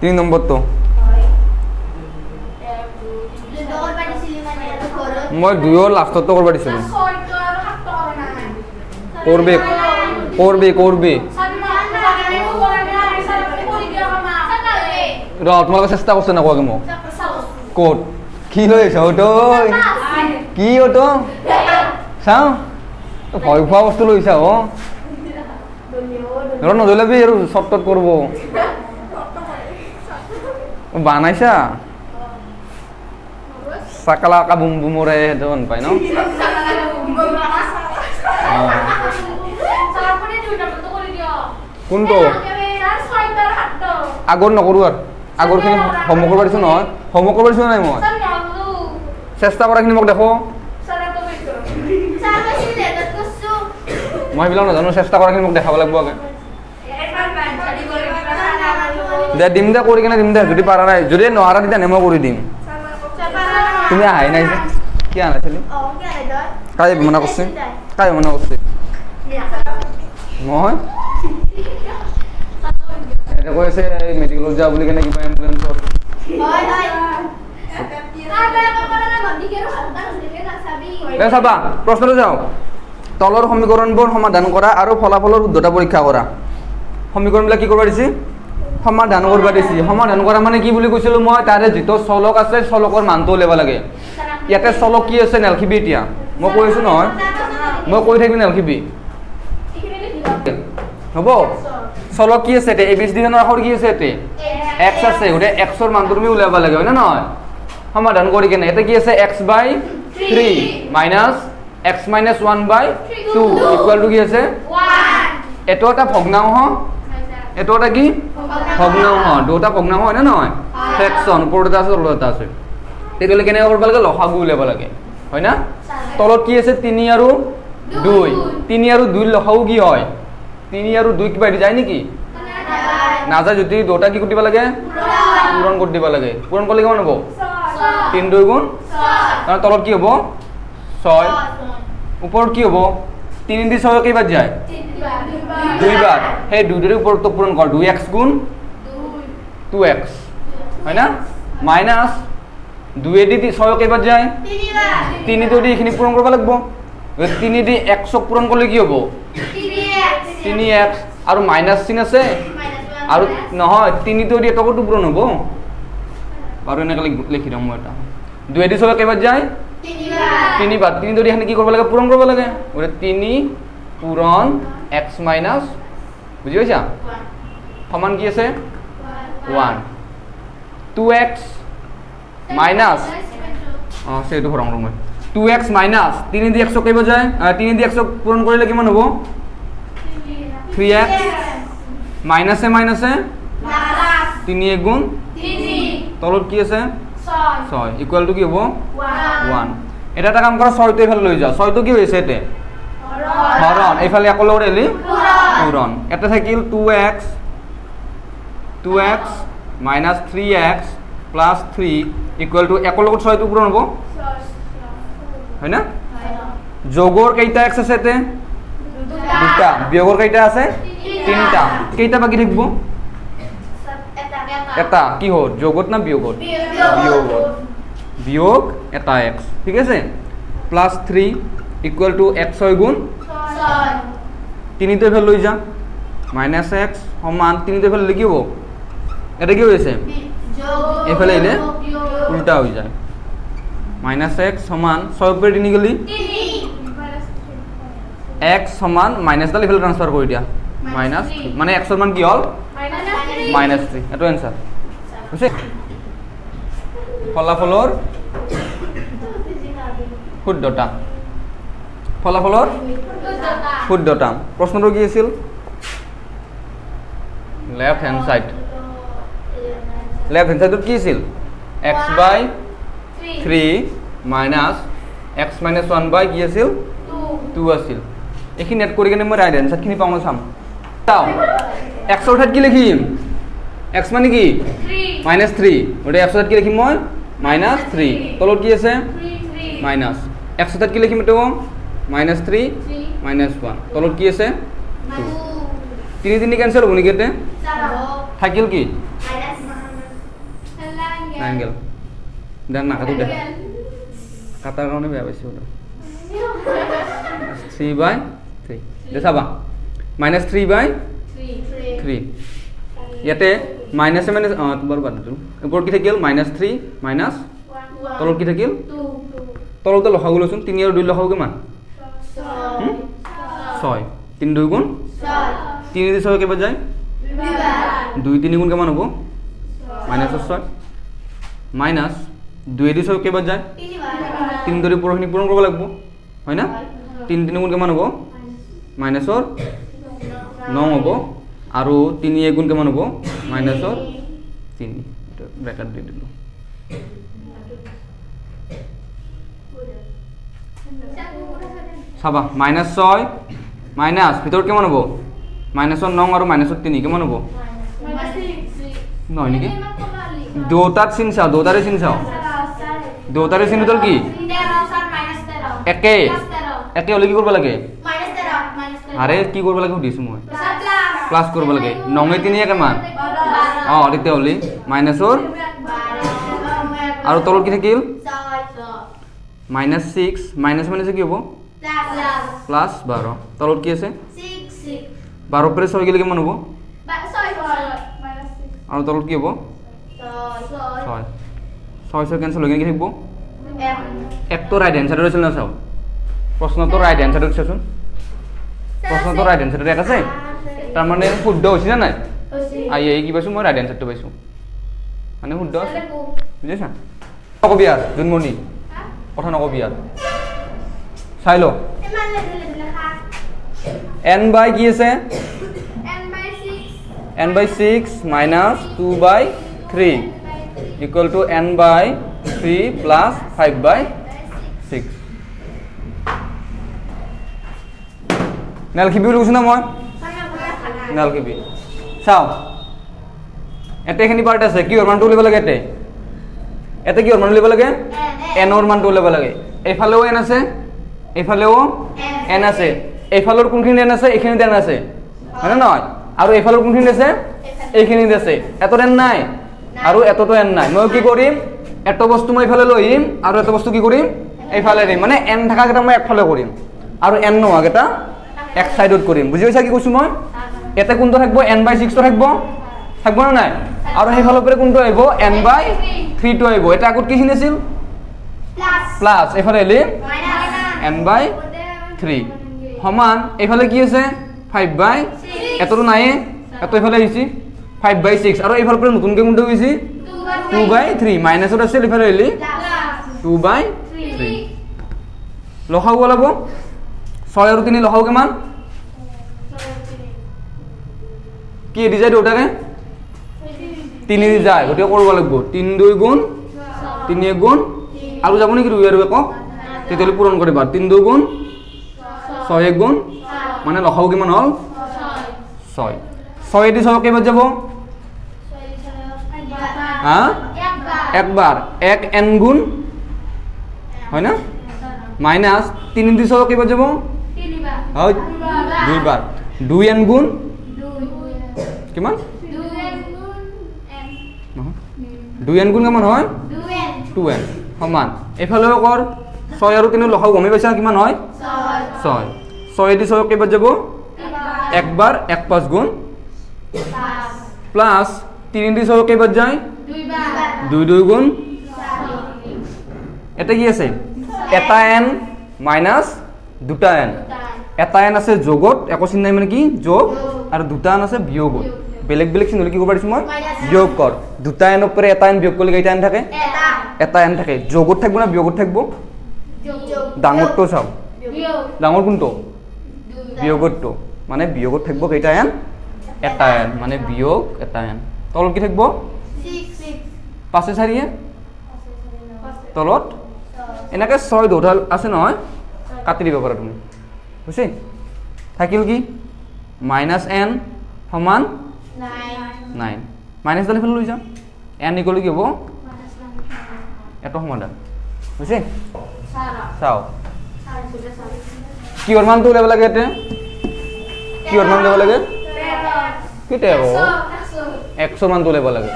3 নম্বৰটো মই 2 ৰ লাষ্টটো কৰিব দিছিলোঁ কৰবি তোমালোকে চেষ্টা কৰছে নকোৱাকে মোক ক'ত কি লৈ আছ তই কি তো চাওঁ ভয় খোৱা বস্তু লৈছা নজলাবি আৰু চটত কৰিব বানাইছা চাকালাকা বুম বুমৰে সেইটো পাই ন কোনটো আগৰ নকৰোঁ আৰু আগৰখিনি হোমৱৰ্ক কৰিব দিছোঁ নহয় হোমৱৰ্ক কৰিব দিছোঁ নাই মই চেষ্টা কৰাখিনি মোক দেখো মই সেইবিলাক নাজানো চেষ্টা কৰাখিনি মোক দেখাব লাগিব আগে দে দিম দে কৰি কিনে দিম দে যদি পাৰা নাই যদি নোৱাৰা তেতিয়া মই কৰি দিম তুমি আহাই নাই যে কি আনাইছিলি কাই মনা কৰিছে মই এটা কৈ আছে মেডিকেলত যা বুলি কেনে কিবা এম্বুলেঞ্চত চাবা প্ৰশ্নটো যাওঁ তলৰ সমীকৰণবোৰ সমাধান কৰা আৰু ফলাফলৰ শুদ্ধতা পৰীক্ষা কৰা সমীকৰণবিলাক কি কৰিব দিছে সমাধান কৰিব দিছে সমাধান কৰা মানে কি বুলি কৈছিলোঁ মই তাৰে যিটো চলক আছে চলকৰ মানটো উলিয়াব লাগে ইয়াতে চলক কি আছে নেলখিবি এতিয়া মই কৈ আছোঁ নহয় মই কৈ থাকিবি নেলখিবি হ'ব চলক কি আছে এতিয়া ABCD খনৰ আখৰ কি আছে ইয়াতে x আছে গতিকে x ৰ মানটো তুমি উলিয়াব লাগে হয় না নহয় সমাধান কৰি কেনে এটা কি আছে x/3 minus x - 1/2 equal to কি আছে 1 এটো এটা ভগ্নাংশ এটো এটা কি ভগ্নাংশ দুটা ভগ্নাংশ হয় না নহয় ফ্ৰেকশন ওপৰতে আছে তলতে আছে তেতিয়ালে কেনে কৰিব লাগে লসাগু উলিয়াব লাগে হয় না তলত কি আছে 3 আৰু 2 3 আৰু 2 লসাগু কি হয় 3 আৰু 2 কিবা যায় নেকি নাযায় যদি দুটা কি কৰি দিব লাগে পূৰণ কৰি দিব লাগে পূৰণ কৰিলে কিমান হ'ব 3 2 গুণ 6 তাৰ তলত কি হ'ব 6 ওপৰত কি হ'ব 3 দি 6 কেইবাৰ যায় 2 বাৰ সেই 2 ৰ ওপৰত পূৰণ কৰ 2x গুণ 2x হয় না মাইনাস 2 দি 6 কেইবাৰ যায় 3 দি এইখিনি পূৰণ কৰিব লাগিব 3 দি x ক পূৰণ কৰিলে কি হ'ব 3x আৰু মাইনাস চিন আছে আৰু নহয় 3 দি এটকটো পূৰণ হ'ব আৰু এনেকৈ লিখি দিম মই এটা 2 দি 6 কেইবাৰ যায় 3 বাৰ 3 দি এখানে কি কৰিব লাগে পূৰণ কৰিব লাগে ওৰে 3 পূৰণ x মাইনাস বুঝি পাইছা সমান কি আছে 1 2x মাইনাস সেইটো ৰং ৰং 2x মাইনাস 3 দি x কেইবাৰ যায় 3 দি x পূৰণ কৰিলে কিমান হ'ব 3x মাইনাসে মাইনাসে 3 গুণ 3 তলত কি আছে 6 ইকুয়াল টু কি হ'ব 1 এটা কাম কৰা 6 টো এফালে লৈ যাও 6 টো কি হৈছে এতে হৰণ এফালে একলৈ ওৰেলি পূৰণ এটা থাকিল 2x minus 3x plus 3 equal to একৰ লগত 6 টো পূৰণ হ'ব হয় না যোগৰ কেইটা x আছে তে দুটা বিয়োগৰ কেইটা আছে তিনটা কেইটা বাকি থাকিব এটা কি হ'ল যোগত না বিয়োগত বিয়োগ এটা x ঠিক আছে প্লাস 3 ইকুয়াল টু x 6 গুণ 6 তিনি তো এফালে লৈ যা মাইনাস x সমান তিনি তো এফালে লিখিব এটা কি হয়েছে এফালে এলে উল্টা হয়ে যায় মাইনাস x সমান 6 উপরে 3 গলি x সমান মাইনাস দাল এফালে ট্রান্সফার কৰি দিয়া মাইনাস মানে x এৰ মান কি হল মাইনাস 3 এটো आंसर বুঝছে ফলাফলৰ শুদ্ধতা ফলাফলৰ শুদ্ধতা প্ৰশ্নটো কি আছিল left hand side left hand সাইডত কি আছিল x by 3 minus x minus 1 by কি আছিল 2 আছিল এখিনি নেট কৰি কেনে মই রাইট আনসার খিনি পাওঁ চাম তাও x এর ঠাইত কি লিখিম x মানে কি 3 minus 3 ওটা x এর ঠাইত কি লিখিম মই minus 3 তলত কি আছে minus x এর ঠাইত কি লিখিম এটো minus 3 minus 1 তলত কি আছে 2 3 3 ক্যান্সেল হ'ব নেকি এতে থাকিল কি ট্ৰায়াঙ্গেল দেন নাকাটো দে কাটাৰ কাৰণে বেয়া পাইছোঁ 3/3 দে চাবা -3/3 ইয়াতে মাইনাছে মাইনাছ তোমাৰ বাদ দিলোঁ ওপৰত কি থাকিল -3 মাইনাছ তলত কি থাকিল 2 তলতে লখাব লৈচোন 3 আৰু 2 লখাব কিমান 6 3 2 গুণ 3 দি 6 কেইবাৰ যায় 2 3 গুণ কিমান হ'ব -6 মাইনাছ 2 দি 6 কেইবাৰ যায় 3 ধৰি পৰখিনি পূৰণ কৰিব লাগিব হয় না 3 3 গুণ কিমান হ'ব মাইনাছৰ 9 হ'ব আৰু 3 গুণ কিমান হ'ব মাইনাছৰ 3 এটা ব্ৰেকেট দি দিলোঁ চাবা -6 মাইনাছ ভিতৰত কিমান হ'ব -9 আৰু -3 কিমান হ'ব নহয় নেকি দুটাত চিন চাওঁ দুটাৰে চিন চাওঁ দুটাৰে চিন তোৰ কি একে একে হ'লে কি কৰিব লাগে আৰে কি কৰিব লাগে সুধিছোঁ মই প্লাছ কৰিব লাগে 9 3 কিমান তেতিয়াহ'লে মাইনাছৰ আৰু তলত কি থাকিল -6 মাইনাছ মাইনাছে কি হ'ব +12 তলত কি আছে 12 পৰা 6 গেলে কিমান হ'ব আৰু তলত কি হ'ব 6 কেনসেল হৈ গ'ল কি থাকিব একটো ৰাইট হ্যান্ড সাইডত আছিল না চাও প্রশ্নটো রাইট হ্যান্ড সাইডত চাচোন প্রশ্নটো রাইট হ্যান্ড সাইডত এক আছে তার মানে শুদ্ধ হইছে না নাই এই কি পাইছো মই রাইট হ্যান্ড সাইডটো পাইছো মানে শুদ্ধ আছে বুঝিছা নকবি আর জুনমণি কথা নকবি আর চাই লো n বাই কি আছে n by 6 minus 2 by 3 equal to n by 3 plus 5 by 6 নালখিবি Lush না মই নালখিবি চাও এতে এখানি পার্ট আছে কি ওর মানটো লব লাগে এতে কি ওর মান লব লাগে n ওর মানটো লব লাগে এফালেও n আছে এফালেও n আছে এফালৰ কোনখিনি n আছে এখানি n আছে হয় না নয় আৰু এফালৰ কোনখিনি আছে এইখিনি আছে এত n নাই আৰু এতটো n নাই মই কি কৰিম এত বস্তু মই এফালে লইম আৰু এত বস্তু কি কৰিম এইফালে দিম মানে n থাকা কেটা মই একফালে কৰিম আৰু n নোহোৱা কেটা এক সাইডত কৰিম বুজি পাইছা কি কৈছো মই এতে কোনটো থাকব n by 6 তো থাকব থাকব না নাই আৰু সেইফালৰ পৰা কোনটো আহিব n by 3 তো আহিব এটা আগত কি খিনি আছিল প্লাস এফালে এলি n by 3 সমান এফালে কি আছে 5 by এতটো নাই এত এফালে আহিছি 5 by 6 আৰু এফালৰ পৰা নতুনকৈ কোনটো গৈছি 2 by 3 মাইনাসত আছিল এফালে এলি 2 by 3 লখাও বলাবো 6 আৰু 3 লখাও কিমান কি দি যায় দুটাকে 3 দি যায় গটিকে কৰিব লাগিব 3 2 গুণ 3 1 গুণ আৰু যাব নেকি 2 আৰু 1 তেতিয়ালে পূৰণ কৰিবা 3 2 গুণ 6 1 গুণ মানে লখাও কিমান হল 6 6 দি 6 কেইবাৰ যাব হ্যাঁ একবাৰ 1 n গুণ হয় না মাইনাস 3 দি 6 কেইবাৰ যাব হয় দুইবার 2 n গুণ কিমান 2 n গুণ কিমান হয় 2n সমান এফালেও কৰ 6 আৰু 3 লখাও গমে পাইছা কিমান হয় 6 6 দি 6 কেইবাৰ যাব একবাৰ 1 5 গুণ প্লাস 3 দি 6 কেইবাৰ যায় 2 2 গুণ এটা কি আছে এটা n মাইনাস দুটা n এটা n আছে যোগত একো চিন নাই মানে কি যোগ আৰু দুটা n আছে বিয়োগত বেলেগ বেলেগ চিন হলে কি কৰিব পাৰিছ মই বিয়োগ কৰ দুটা n উপৰে এটা n বিয়োগ কৰিলে কেইটা n থাকে এটা n থাকে যোগত থাকব না বিয়োগত থাকব ডাঙৰটো চাও ডাঙৰ কোনটো বিয়োগটো মানে বিয়োগত থাকব কেইটা n এটা n মানে বিয়োগ এটা n তলত কি থাকব 6 পাঁচে চাৰিয়ে তলত এনেকে 6 দুটা আছে নহয় কাটি দিব পাৰা তুমি বুঝছি থাকিল কি -n সমান 9 মাইনাস দালে ফেলে লৈ যাও n ইকুয়াল কি হ'ব এটো সমাধান বুঝছি চাও কি ওর মানটো উলাব লাগে এতে কি ওর মান উলাব লাগে কি 13 100 মান উলাব লাগে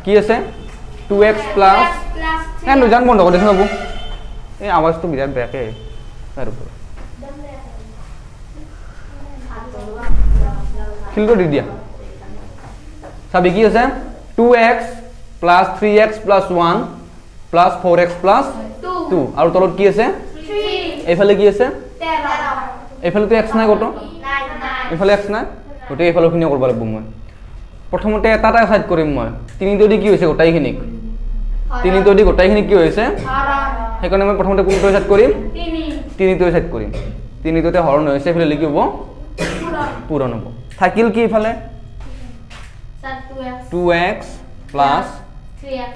কি আছে 2x প্লাস হ্যাঁ জান বন্ধ করে দেখুন বাবু এই আওয়াজটো বিরাট বেয়াকে তার উপর খিলটো দি দিয়া চাবি কি আছে 2x plus 3x plus 1 plus 4x plus 2 আৰু তলত কি আছে 3 এইফালে কি আছে 13 এইফালে তো x নাই কত এইফালে x নাই গটে এইফালে খিনি কৰিব লাগিব মই প্ৰথমতে এটা সাইড কৰিম মই তিনি যদি কি হৈছে গোটাইখিনিক তিনি যদি গোটাইখিনি কি হৈছে সেইকাৰণে মই প্ৰথমতে কোনটো সাইড কৰিম তিনিটো সাইড কৰিম তিনিটোতে হৰণ হৈছে এইফালে লিখিব পূৰণ হ'ব থাকিল কি এইফালে 2x plus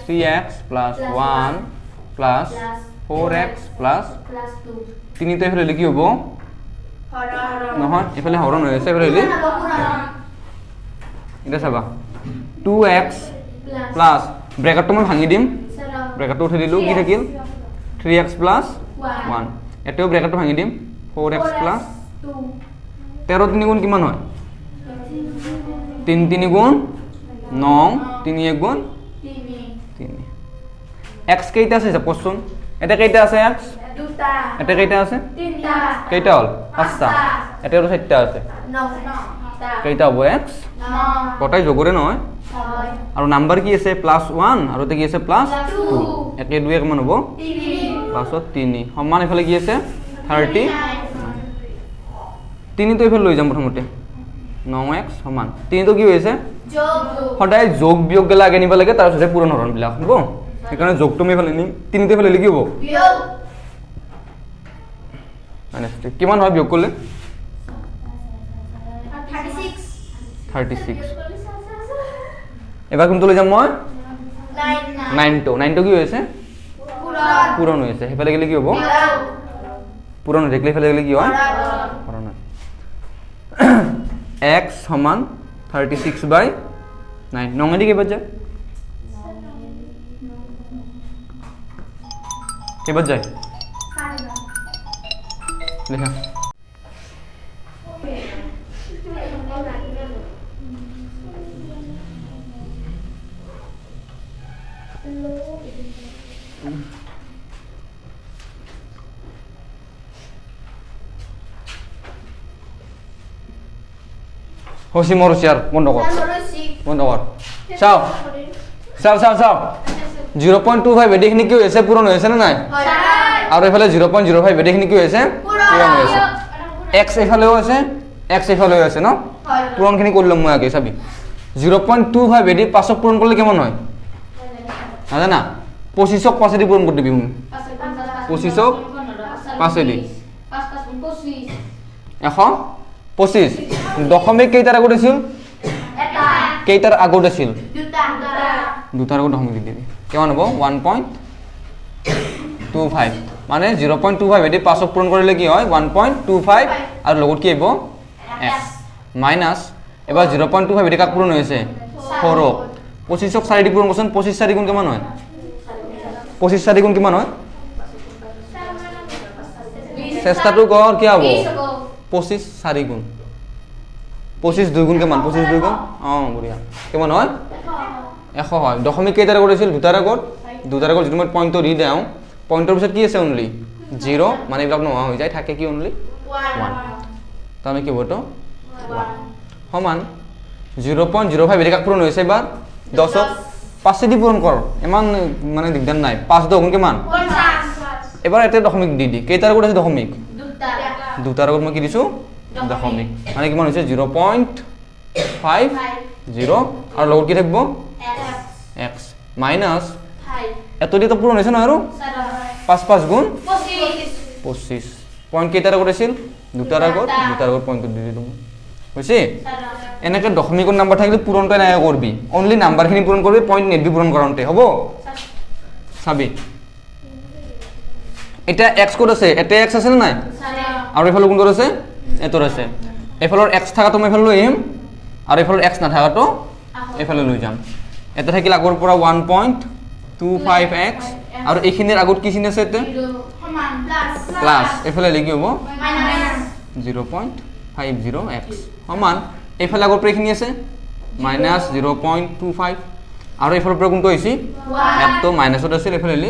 3x plus 1 plus 4x plus 2 তিনিটো এইফালে লিখি হ'ব নহয় এইফালে হৰণ হৈছে এইফালে লিখি এটা চাবা 2x প্লাস ব্ৰেকেটটো মই ভাঙি দিম ব্ৰেকেটটো উঠাই দিলোঁ কি থাকিল 3x প্লাস 1 এটাও ব্ৰেকেটটো ভাঙি দিম 4x প্লাস 13 3 গুণ কিমান হয় 3 3 গুণ 9 3 1 গুণ 3 x কেইটা আছে কোশ্চন এটা কেইটা আছে x দুটা এটা কেইটা আছে তিনটা কেইটা হল পাঁচটা এটা হল চারটা আছে কেইটা হ'ব x কটাই যোগৰে নহয় আৰু নাম্বাৰ কি আছে +1 আৰু এটা কি আছে +2 একে দুই কিমান হ'ব 3 সমান এফালে কি আছে 30 তিনিটো এফালে লৈ যাম প্ৰথমতে 9x সমান তিনিটো কি হৈছে যোগ সদায় যোগ বিয়োগ গলা আগে নিব লাগে তাৰ পিছতে পূৰণ হৰণ বিলাক হ'ব সেইকাৰণে যোগটো আমি এফালে নিম তিনিটো এফালে লিখিব বিয়োগ মানে কিমান হয় বিয়োগ কৰিলে 36 এবাৰ কোনটো লৈ যাম মই 9 9টো কি হৈছে পূৰণ হৈছে সেইফালে গ'লে কি হ'ব পূৰণ হৈ থাকিলে সেইফালে গ'লে কি হয় হৰণ হয় x সমান 36/9 নঙেদি কেইবাৰ যায় কেইবাৰ যায় লিখা হসি মৰুচিয়াৰ বন্ধ কৰ বন্ধ কৰ চাও চাও চাও চাও 0.25 এডিখিনি কি হৈছে পূৰণ হৈছে না নাই আৰু এফালে 0.05 এডিখিনি কি হৈছে পূৰণ হৈছে x এফালেও আছে x এফালেও আছে ন পূৰণখিনি কৰিলম মই আগে চাবি 0.25 এডি পাছত পূৰণ কৰিলে কেমন হয় নাজানা 25ক 5 এডি পূৰণ কৰি দিবি মই 25ক 5 এডি 125 দশমিক কেইটাৰ আগত আছিল কেইটাৰ আগত আছিল দুটাৰ আগত দশমিক দি দিবি কেমন হ'ব 1.25 মানে 0.25 এডি 5ক পূৰণ কৰিলে কি হয় 1.25 আৰু লগত কি হ'ব x মাইনাস এবাৰ 0.25 এডি কাক পূৰণ হৈছে 4 25ক 4 দি পূৰণ কৰচোন 25 4 গুণ কিমান হয় 25 4 গুণ কিমান হয় চেষ্টাটো কৰ কি হ'ব 25 4 গুণ 25 2 গুণ কিমান 25 2 গুণ বঢ়িয়া কিমান হয় 100 হয় দশমিক কেইটাৰ আগত আছিল দুটাৰ আগত যদি মই পইণ্টটো দি দিওঁ পইণ্টৰ পিছত কি আছে অনলি 0 মানে এইবিলাক নোহোৱা হৈ যায় থাকে কি অনলি 1 তাৰমানে কি হ'ব তো 1 সমান 0.05 এডি কাক পূৰণ হৈছে এবাৰ 10ক 5 দি পূৰণ কৰ ইমান মানে দিগদাৰ নাই 5 10 গুণ কিমান 50 এবাৰ এতে দশমিক দি দি কেইটাৰ আগত আছে দশমিক দুটাৰ আগত মই কি দিছো দশমিক মানে কিমান হৈছে 0.50 আৰু লগত কি থাকিব x মাইনাস এত দি তো পূৰণ হৈছে ন আৰু 5 5 গুণ 25 পইণ্ট কেইটাৰ আগত আছিল দুটাৰ আগত পইণ্টটো দি দিলোঁ হৈছে এনেকৈ দশমিকৰ নাম্বাৰ থাকিলে পূৰণটো এনেকৈ কৰবি অনলি নাম্বাৰখিনি পূৰণ কৰবি পইণ্ট নেটবি পূৰণ কৰোঁতে হ'ব চাবি এটা x ক'ত আছে এটা x আছে নে নাই আৰু এফালে কোনটোৰ আছে এটোৰ আছে এফালৰ x থাকাটো মই এফালে লৈ আহিম আৰু এফালৰ x নাথাকাটো এফালে লৈ যাম এটা থাকিল আগৰ পৰা 1.25x আৰু এইখিনিৰ আগত কি চিন আছে এতে প্লাস এফালে লিখি হ'ব 0.50x সমান এফালে আগৰ পৰা এইখিনি আছে -0.25 আৰু এইফালৰ পৰা কোনটো হৈছে 1 তো মাইনাছত আছিল এইফালে লি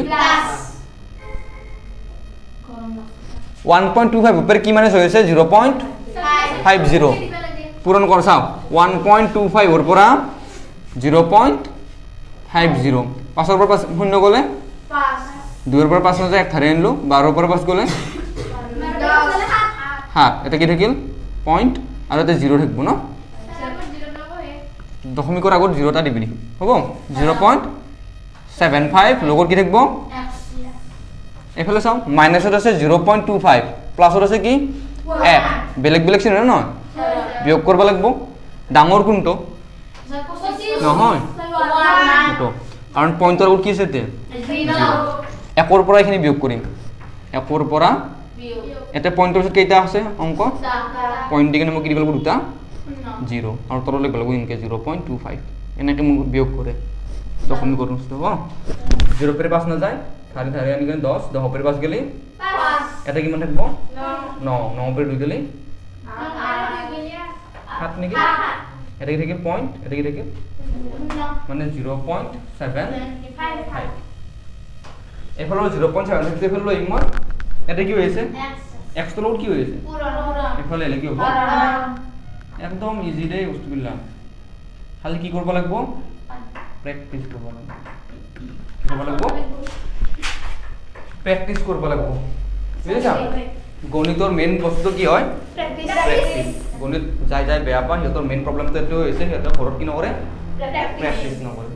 1.25 উপরে কি মাইনাস হয়েছে 0.50 পূরণ কর চাও 1.25 ওর পৰা 0.50 পাঁচৰ পৰা 5 শূন্য গলে 2 পৰা 5 যায় 1 ধাৰে আনলো 12 পৰা 5 গলে হ্যাঁ এটা কি থাকিল পয়েন্ট আৰ এটা 0 থাকবো না দশমিকৰ আগত 0টা দিবি হ'ব 0.75 লগৰ কি থাকবো এফালে চাও মাইনাসত আছে 0.25 প্লাসত আছে কি 1 বেলেগ বেলেগ চিন ন বিয়োগ কৰিব লাগিব ডাঙৰ কোনটো নহয় এটো কাৰণ পইণ্টৰ আগত কি আছে তে 1 পৰা এখিনি বিয়োগ কৰিম 1 পৰা এটা পইণ্টৰ আছে কেইটা আছে অংক পইণ্ট দিকে মই কি দিব লাগিব দুটা 0 আৰু তললৈ গ'লে ইনকে 0.25 এনেকে মোক বিয়োগ কৰে দশমিক করুন তো 0 পরে 5 না যায় ধারে ধারে আনি 10 10 পরে 5 গেলে 5 এটা কি মান থাকবো 9 9 পরে 2 গেলে 7 নাকি এটা কি থাকে পয়েন্ট এটা কি থাকে মানে 0.75 এফালো 0.7 থেকে ফেললো ইমর এটা কি হয়েছে x তো লোড কি হয়েছে এফালে এলে কি হবে একদম ইজি রে বস্তুগুলা খালি কি করব লাগবো প্র্যাকটিস করব লাগবো কি করব লাগবো প্র্যাকটিস করব লাগবো বুঝছ গণিতৰ মেইন বস্তু কি হয় প্ৰ্যাকটিস গণিত যাই যাই বেয়া পা সিহঁতৰ মেইন প্ৰবলেমটো এইটো হৈছে সিহঁতে ঘৰত কি নকৰে প্ৰ্যাকটিস নকৰে